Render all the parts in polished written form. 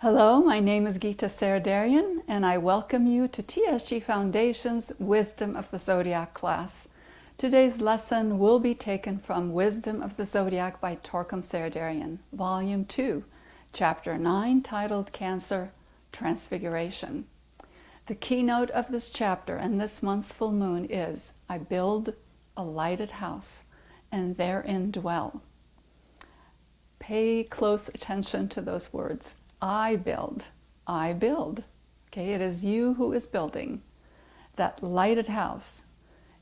Hello, my name is Gita Saraydarian, and I welcome you to TSG Foundation's Wisdom of the Zodiac class. Today's lesson will be taken from Wisdom of the Zodiac by Torkom Saraydarian, Volume 2, Chapter 9, titled Cancer, Transfiguration. The keynote of this chapter and this month's full moon is, I build a lighted house, and therein dwell. Pay close attention to those words. I build. Okay, it is you who is building that lighted house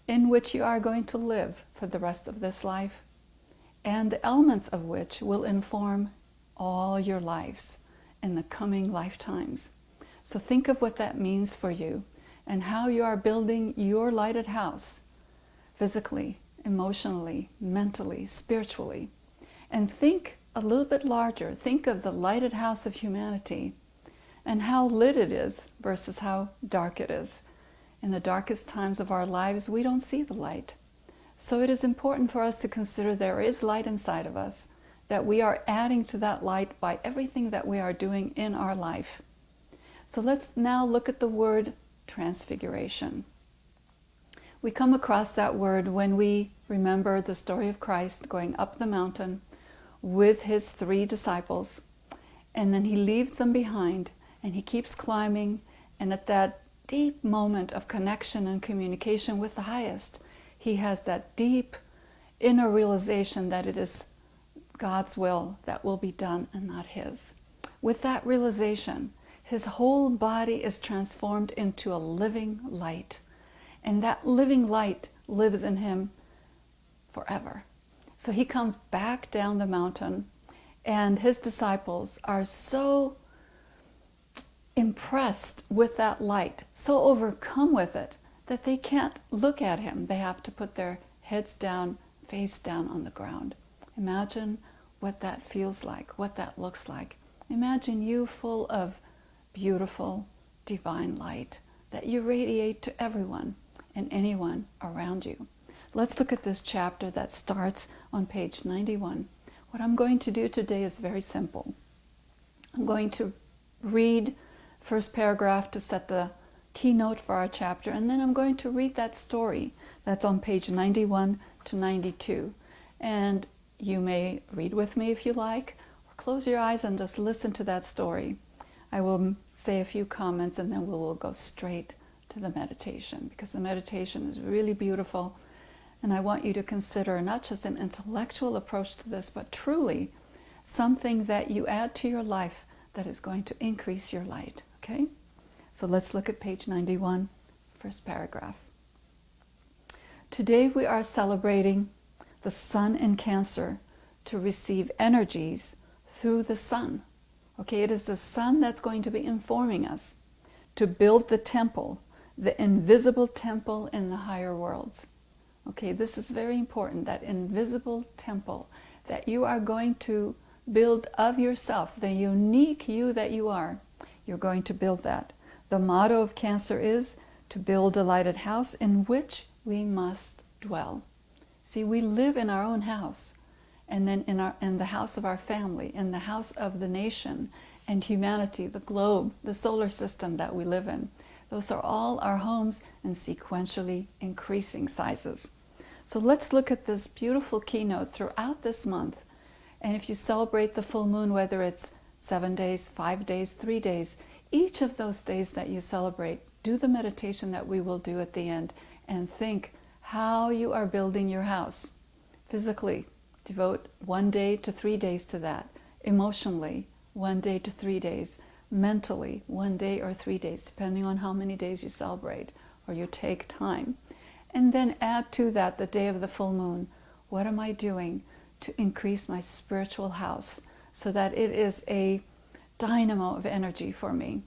in which you are going to live for the rest of this life, and the elements of which will inform all your lives in the coming lifetimes. So think of what that means for you and how you are building your lighted house physically, emotionally, mentally, spiritually. And think a little bit larger. Think of the lighted house of humanity and how lit it is versus how dark it is. In the darkest times of our lives, we don't see the light. So it is important for us to consider there is light inside of us, that we are adding to that light by everything that we are doing in our life. So let's now look at the word transfiguration. We come across that word when we remember the story of Christ going up the mountain with his 3 disciples, and then he leaves them behind and he keeps climbing, and at that deep moment of connection and communication with the highest, he has that deep inner realization that it is God's will that will be done and not his. With that realization, his whole body is transformed into a living light, and that living light lives in him forever. So he comes back down the mountain, and his disciples are so impressed with that light, so overcome with it, that they can't look at him. They have to put their heads down, face down on the ground. Imagine what that feels like, what that looks like. Imagine you full of beautiful, divine light that you radiate to everyone and anyone around you. Let's look at this chapter that starts on page 91. What I'm going to do today is very simple. I'm going to read first paragraph to set the keynote for our chapter, and then I'm going to read that story that's on page 91 to 92. And you may read with me if you like, or close your eyes and just listen to that story. I will say a few comments and then we will go straight to the meditation, because the meditation is really beautiful. And I want you to consider not just an intellectual approach to this, but truly something that you add to your life that is going to increase your light. Okay? So let's look at page 91, first paragraph. Today we are celebrating the sun in Cancer to receive energies through the sun. Okay, it is the sun that's going to be informing us to build the temple, the invisible temple in the higher worlds. Okay, this is very important, that invisible temple that you are going to build of yourself, the unique you that you are. You're going to build that. The motto of Cancer is to build a lighted house in which we must dwell. See, we live in our own house, and then in the house of our family, in the house of the nation and humanity, the globe, the solar system that we live in. Those are all our homes in sequentially increasing sizes. So let's look at this beautiful keynote throughout this month. And if you celebrate the full moon, whether it's 7 days, 5 days, 3 days, each of those days that you celebrate, do the meditation that we will do at the end and think how you are building your house. Physically, devote 1 day to 3 days to that. Emotionally, 1 day to 3 days. Mentally, 1 day or 3 days, depending on how many days you celebrate or you take time. And then add to that the day of the full moon. What am I doing to increase my spiritual house so that it is a dynamo of energy for me?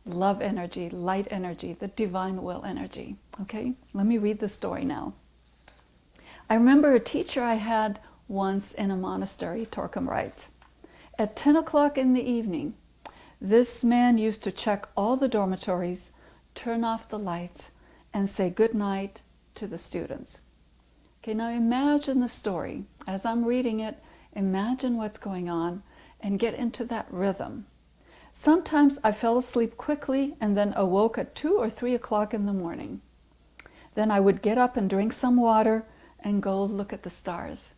Love energy, light energy, the divine will energy. Okay, let me read the story now. I remember a teacher I had once in a monastery, Torkom writes. At 10 o'clock in the evening, this man used to check all the dormitories, turn off the lights, and say good night to the students. Okay, now imagine the story. As I'm reading it, imagine what's going on and get into that rhythm. Sometimes I fell asleep quickly and then awoke at 2 or 3 o'clock in the morning. Then I would get up and drink some water and go look at the stars.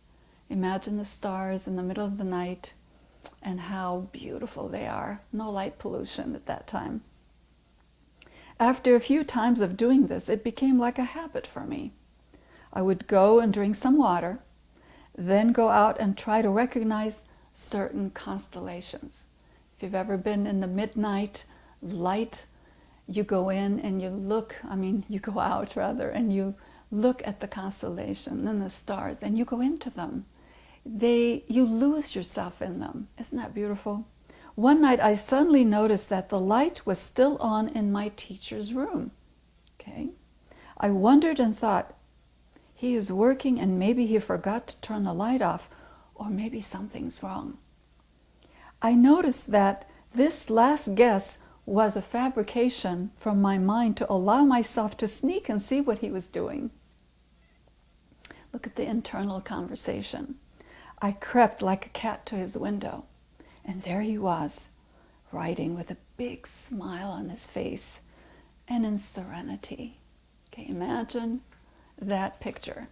Imagine the stars in the middle of the night and how beautiful they are. No light pollution at that time. After a few times of doing this, it became like a habit for me. I would go and drink some water, then go out and try to recognize certain constellations. If you've ever been in the midnight light, you go in and you look, you go out rather, and you look at the constellation and the stars, and you go into them. You lose yourself in them. Isn't that beautiful? One night I suddenly noticed that the light was still on in my teacher's room. Okay? I wondered and thought, he is working and maybe he forgot to turn the light off, or maybe something's wrong. I noticed that this last guess was a fabrication from my mind to allow myself to sneak and see what he was doing. Look at the internal conversation. I crept like a cat to his window, and there he was, writing with a big smile on his face and in serenity. Okay, imagine that picture.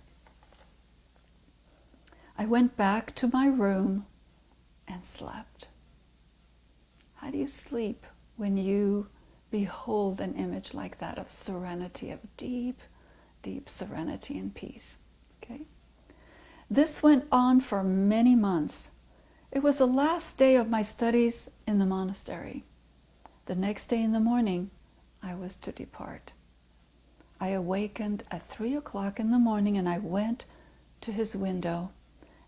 I went back to my room and slept. How do you sleep when you behold an image like that of serenity, of deep, deep serenity and peace? Okay. This went on for many months. It was the last day of my studies in the monastery. The next day in the morning, I was to depart. I awakened at 3 o'clock in the morning and I went to his window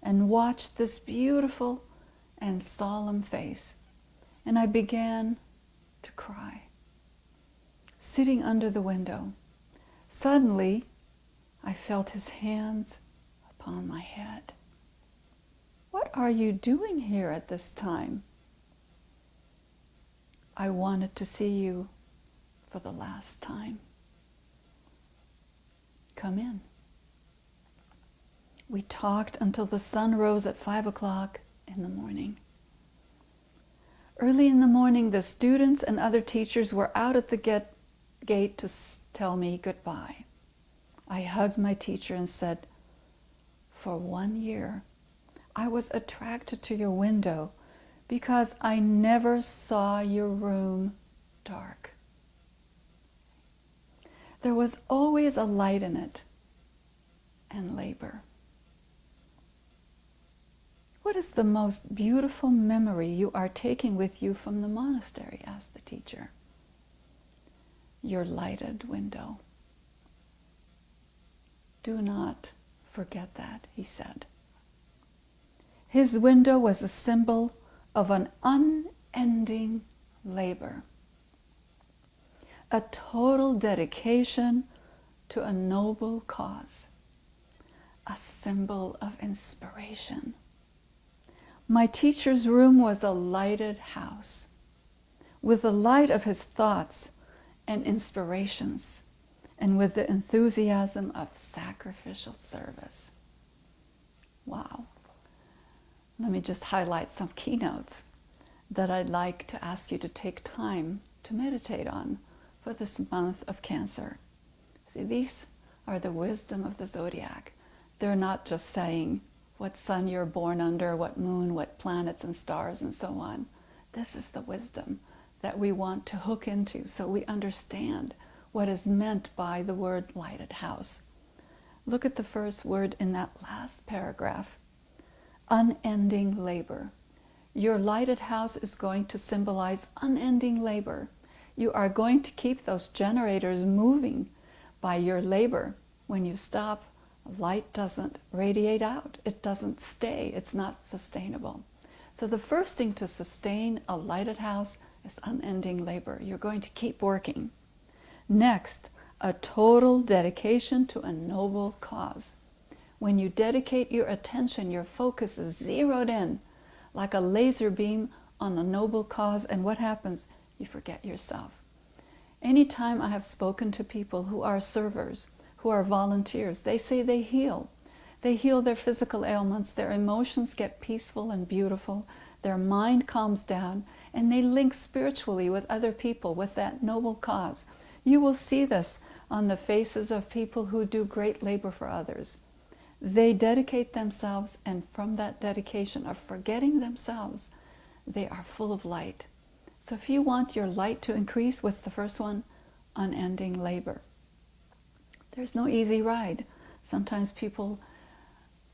and watched this beautiful and solemn face. And I began to cry, sitting under the window. Suddenly, I felt his hands upon my head. What are you doing here at this time? I wanted to see you for the last time. Come in. We talked until the sun rose at 5 o'clock in the morning. Early in the morning, the students and other teachers were out at the gate to tell me goodbye. I hugged my teacher and said, for 1 year, I was attracted to your window because I never saw your room dark. There was always a light in it and labor. What is the most beautiful memory you are taking with you from the monastery? Asked the teacher. Your lighted window. Do not forget that, he said. His window was a symbol of an unending labor, a total dedication to a noble cause, a symbol of inspiration. My teacher's room was a lighted house with the light of his thoughts and inspirations and with the enthusiasm of sacrificial service. Wow. Let me just highlight some keynotes that I'd like to ask you to take time to meditate on for this month of Cancer. See, these are the wisdom of the Zodiac. They're not just saying what sun you're born under, what moon, what planets and stars and so on. This is the wisdom that we want to hook into so we understand what is meant by the word lighted house. Look at the first word in that last paragraph. Unending labor. Your lighted house is going to symbolize unending labor. You are going to keep those generators moving by your labor. When you stop, light doesn't radiate out. It doesn't stay. It's not sustainable. So the first thing to sustain a lighted house is unending labor. You're going to keep working. Next, a total dedication to a noble cause. When you dedicate your attention, your focus is zeroed in like a laser beam on a noble cause, and what happens? You forget yourself. Anytime I have spoken to people who are servers, who are volunteers, they say they heal. They heal their physical ailments, their emotions get peaceful and beautiful, their mind calms down, and they link spiritually with other people with that noble cause. You will see this on the faces of people who do great labor for others. They dedicate themselves, and from that dedication of forgetting themselves, they are full of light. So if you want your light to increase, what's the first one? Unending labor. There's no easy ride. Sometimes people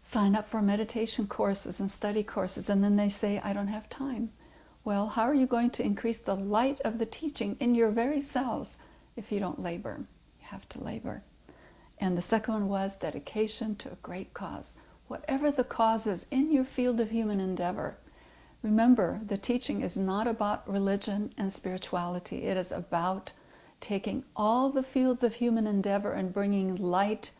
sign up for meditation courses and study courses, and then they say, I don't have time. Well, how are you going to increase the light of the teaching in your very selves if you don't labor? You have to labor. And the second one was dedication to a great cause. Whatever the cause is in your field of human endeavor, remember, the teaching is not about religion and spirituality. It is about taking all the fields of human endeavor and bringing light,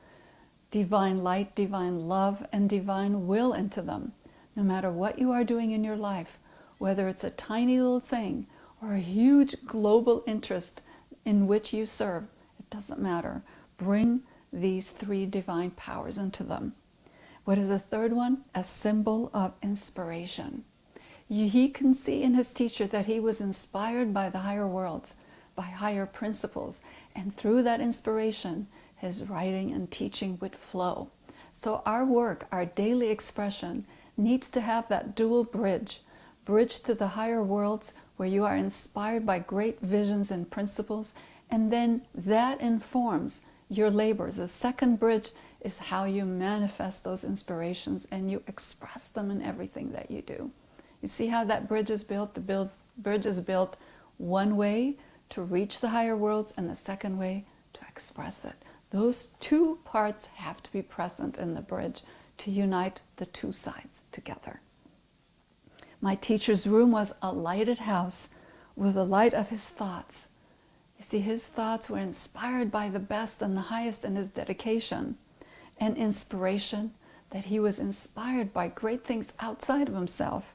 divine love, and divine will into them. No matter what you are doing in your life, whether it's a tiny little thing or a huge global interest in which you serve, it doesn't matter. Bring these three divine powers into them. What is the third one? A symbol of inspiration. He can see in his teacher that he was inspired by the higher worlds, by higher principles, and through that inspiration, his writing and teaching would flow. So our work, our daily expression, needs to have that dual bridge to the higher worlds where you are inspired by great visions and principles, and then that informs your labors. The second bridge is how you manifest those inspirations and you express them in everything that you do. You see how that bridge is built? The bridge is built one way to reach the higher worlds, and the second way to express it. Those two parts have to be present in the bridge to unite the two sides together. My teacher's room was a lighted house with the light of his thoughts. You see, his thoughts were inspired by the best and the highest in his dedication and inspiration, that he was inspired by great things outside of himself,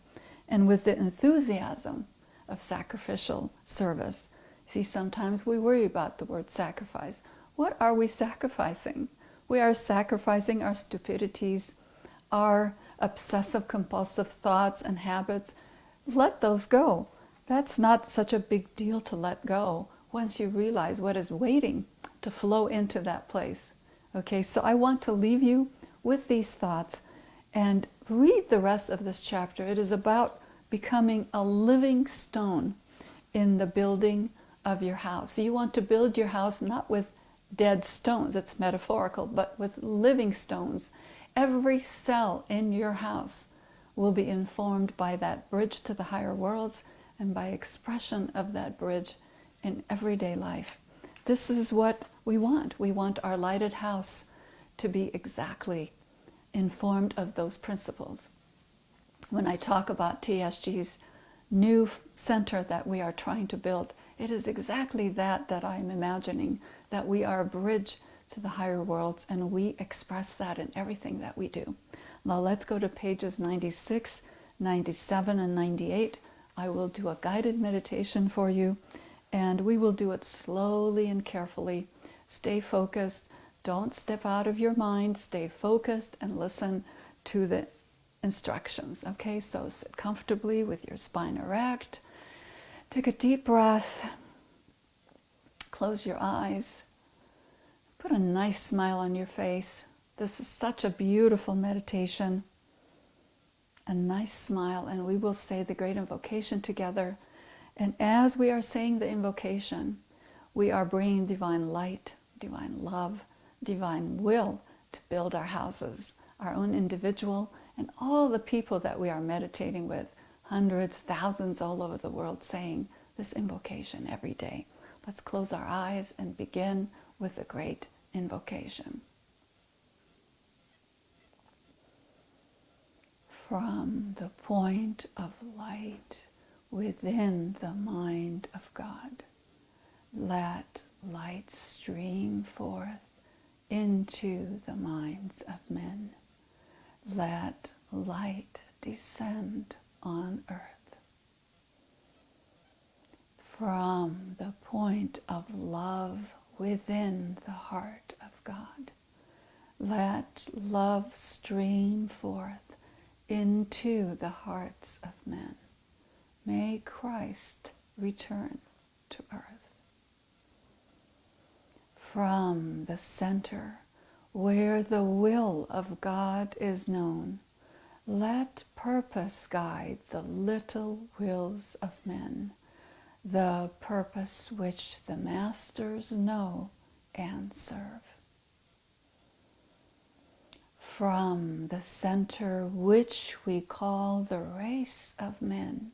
and with the enthusiasm of sacrificial service. See, sometimes we worry about the word sacrifice. What are we sacrificing? We are sacrificing our stupidities, our obsessive compulsive thoughts and habits. Let those go. That's not such a big deal to let go once you realize what is waiting to flow into that place. Okay, so I want to leave you with these thoughts and read the rest of this chapter. It is about becoming a living stone in the building of your house. You want to build your house not with dead stones, it's metaphorical, but with living stones. Every cell in your house will be informed by that bridge to the higher worlds and by expression of that bridge in everyday life. This is what we want. We want our lighted house to be exactly informed of those principles. When I talk about TSG's new center that we are trying to build, it is exactly that I'm imagining, that we are a bridge to the higher worlds, and we express that in everything that we do. Now let's go to pages 96, 97, and 98. I will do a guided meditation for you, and we will do it slowly and carefully. Stay focused. Don't step out of your mind. Stay focused and listen to the instructions. Okay, so sit comfortably with your spine erect. Take a deep breath. Close your eyes. Put a nice smile on your face. This is such a beautiful meditation. A nice smile, and we will say the great invocation together. And as we are saying the invocation, we are bringing divine light, divine love, divine will to build our houses, our own individual, and all the people that we are meditating with, hundreds, thousands all over the world, saying this invocation every day. Let's close our eyes and begin with the great invocation. From the point of light within the mind of God, let light stream forth into the minds of men. Let light descend on earth. From the point of love within the heart of God, let love stream forth into the hearts of men. may Christ return to earth. From the center, where the will of God is known, let purpose guide the little wills of men, the purpose which the masters know and serve. From the center which we call the race of men,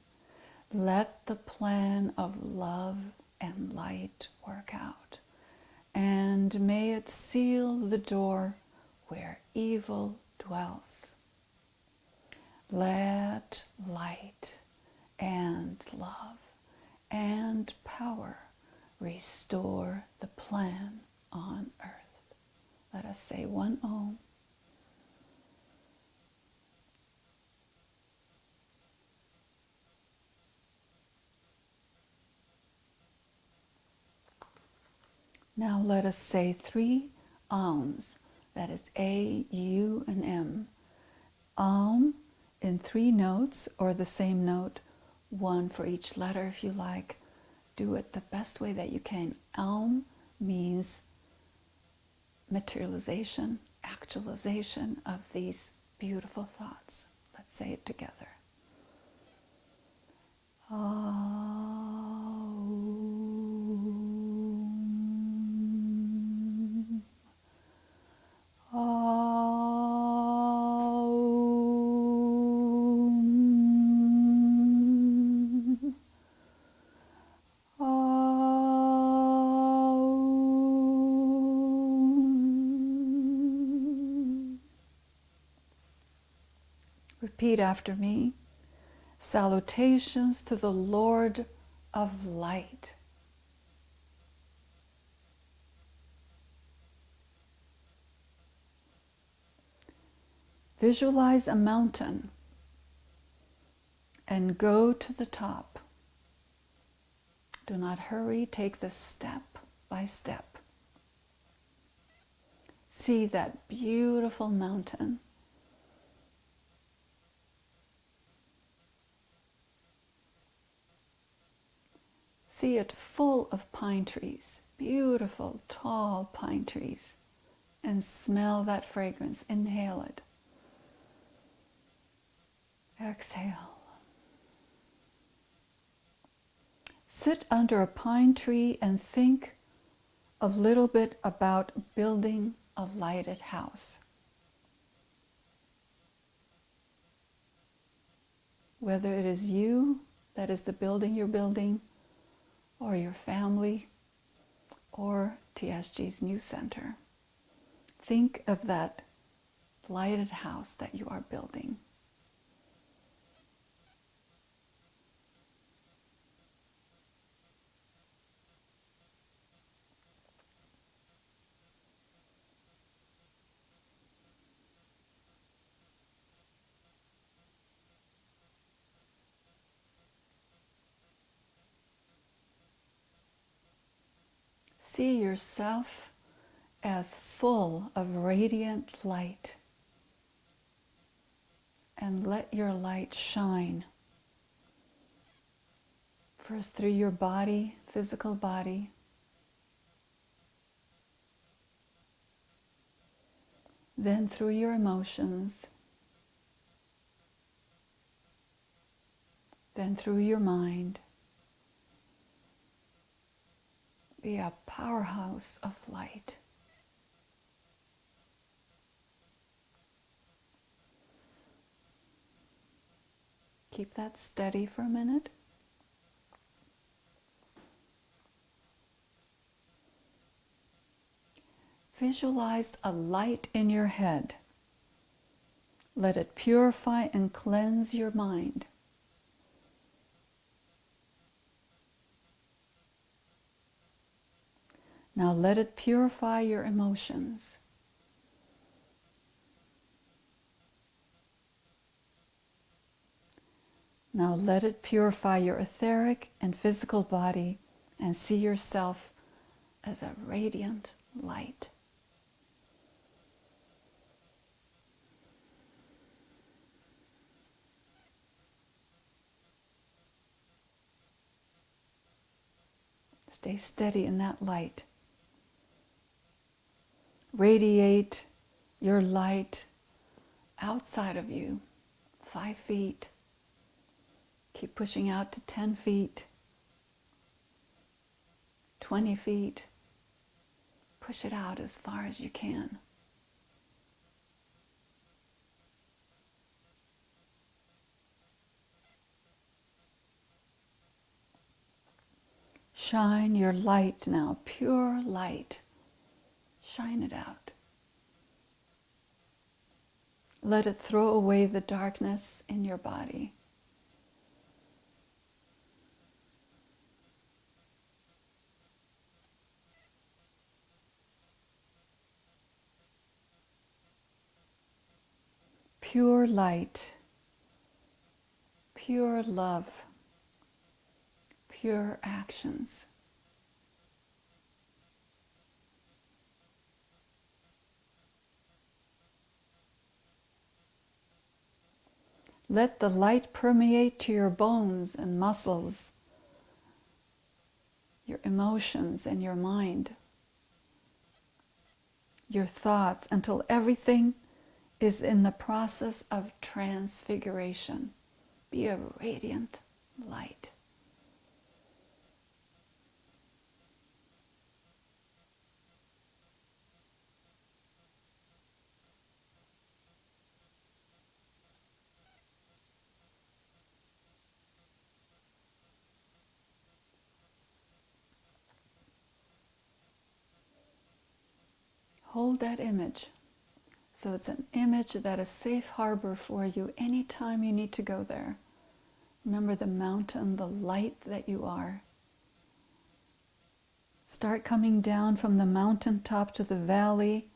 let the plan of love and light work out, and may it seal the door where evil dwells. Let light and love and power restore the plan on earth. Let us say one Om. Now let us say 3 Oms, that is A, U, and M. Om in 3 notes, or the same note, 1 for each letter if you like. Do it the best way that you can. Om means materialization, actualization of these beautiful thoughts. Let's say it together. Repeat after me. Salutations to the Lord of Light. Visualize a mountain and go to the top. Do not hurry, take this step by step. See that beautiful mountain. See it full of pine trees, beautiful, tall pine trees, and smell that fragrance. Inhale it. Exhale. Sit under a pine tree and think a little bit about building a lighted house. Whether it is you, that is the building you're building, or your family, or TSG's new center. Think of that lighted house that you are building. See yourself as full of radiant light, and let your light shine first through your body, physical body, then through your emotions, then through your mind. Be a powerhouse of light. Keep that steady for a minute. Visualize a light in your head. Let it purify and cleanse your mind. Now let it purify your emotions. Now let it purify your etheric and physical body, and see yourself as a radiant light. Stay steady in that light. Radiate your light outside of you, 5 feet. Keep pushing out to 10 feet, 20 feet. Push it out as far as you can. Shine your light now, pure light. Shine it out. Let it throw away the darkness in your body. Pure light, pure love, pure actions. Let the light permeate to your bones and muscles, your emotions and your mind, your thoughts, until everything is in the process of transfiguration. Be a radiant light. Hold that image. So it's an image that is safe harbor for you anytime you need to go there. Remember the mountain, the light that you are. Start coming down from the mountaintop to the valley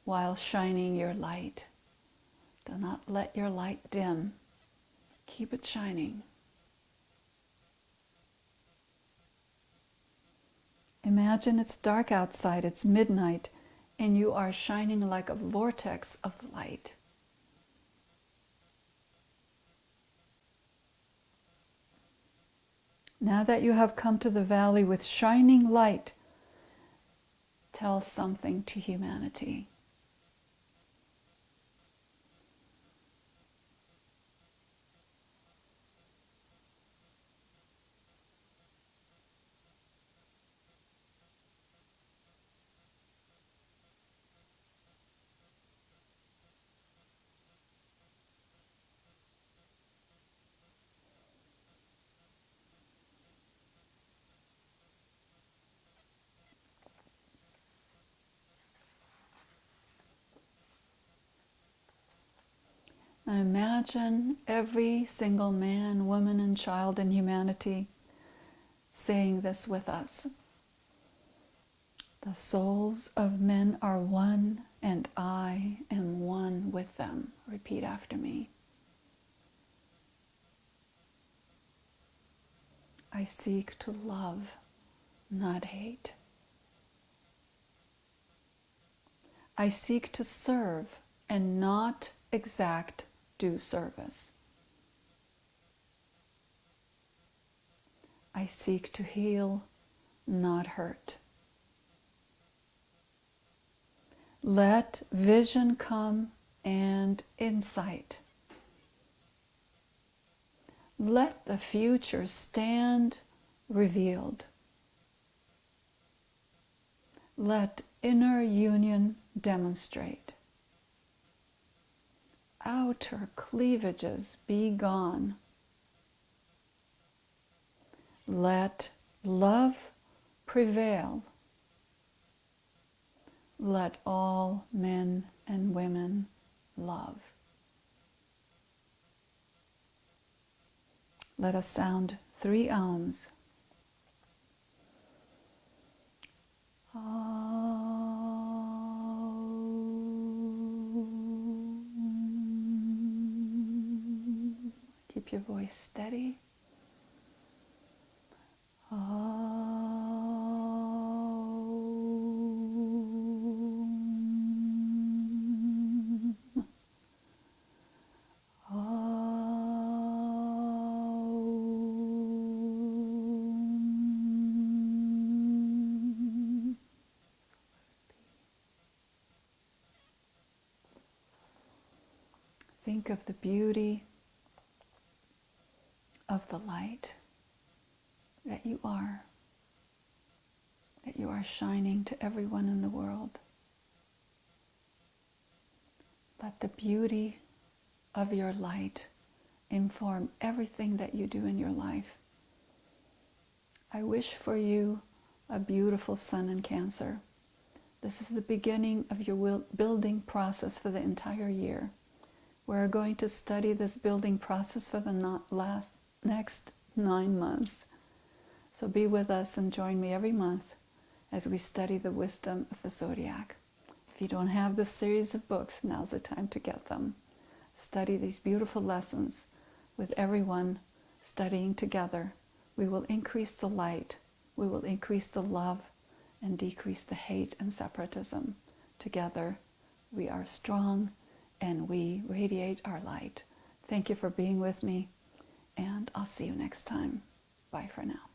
while shining your light. Do not let your light dim. Keep it shining. Imagine it's dark outside, it's midnight, and you are shining like a vortex of light. Now that you have come to the valley with shining light, tell something to humanity. Now imagine every single man, woman, and child in humanity saying this with us. The souls of men are one, and I am one with them. Repeat after me. I seek to love, not hate. I seek to serve and not exact due service. I seek to heal, not hurt. Let vision come and insight. Let the future stand revealed. Let inner union demonstrate. Outer cleavages be gone. Let love prevail. Let all men and women love. Let us sound 3 Ahms. Keep your voice steady. Think of the beauty of the light that you are shining to everyone in the world. Let the beauty of your light inform everything that you do in your life. I wish for you a beautiful sun in Cancer. This is the beginning of your building process for the entire year. We're going to study this building process for the next 9 months. So be with us and join me every month as we study the wisdom of the Zodiac. If you don't have this series of books, now's the time to get them. Study these beautiful lessons with everyone studying together. We will increase the light, we will increase the love, and decrease the hate and separatism. Together, we are strong and we radiate our light. Thank you for being with me, and I'll see you next time. Bye for now.